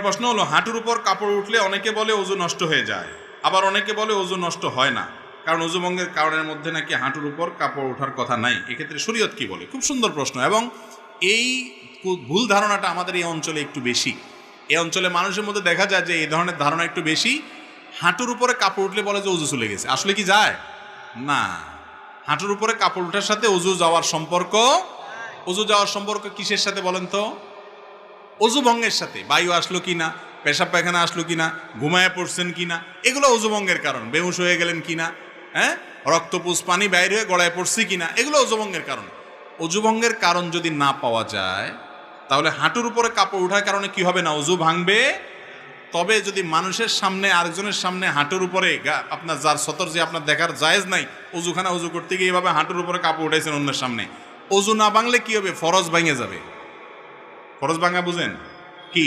প্রশ্ন হলো, হাঁটুর উপর কাপড় উঠলে অনেকে বলে ওযু নষ্ট হয়ে যায়, আবার অনেকে বলে ওযু নষ্ট হয় না, কারণ ওযু ভঙ্গের কারণের মধ্যে নাকি হাঁটুর উপর কাপড় ওঠার কথা নাই। এক্ষেত্রে শরীয়ত কি বলে? খুব সুন্দর প্রশ্ন, এবং এই ভুল ধারণাটা আমাদের এই অঞ্চলে একটু বেশি। এই অঞ্চলে মানুষের মধ্যে দেখা যায় যে এই ধরনের ধারণা একটু বেশি। হাঁটুর উপরে কাপড় উঠলে বলে যে ওযু চলে গেছে। আসলে কি যায় না। হাঁটুর উপরে কাপড় ওঠার সাথে ওযু যাওয়ার সম্পর্ক, ওযু যাওয়ার সম্পর্ক কিসের সাথে বলেন তো? ওযু ভঙ্গের সাথে। বায়ু আসলো কিনা, পেশাব পায়খানা আসলো কিনা, ঘুমায় পড়ছেন কিনা, এগুলো ওযু ভঙ্গের কারণ। বেহুশ হয়ে গেলেন কিনা, হ্যাঁ, রক্তপুষ পানি বাইরে হয়ে গলায় পড়ছি কিনা, এগুলো ওযু ভঙ্গের কারণ। ওযু ভঙ্গের কারণ যদি না পাওয়া যায়, তাহলে হাঁটুর উপরে কাপড় ওঠার কারণে কি হবে না, ওযু ভাঙবে। তবে যদি মানুষের সামনে, আরেকজনের সামনে হাঁটুর উপরে আপনার যার সতর যে আপনার দেখার জায়েজ নাই, ওযুখানা ওযু করতে গিয়ে এইভাবে হাঁটুর উপরে কাপড় উঠাইছেন অন্যের সামনে, ওযু না ভাঙলে কি হবে? ফরজ ভাঙে যাবে। ফরজ ভাঙা বুঝেন কি?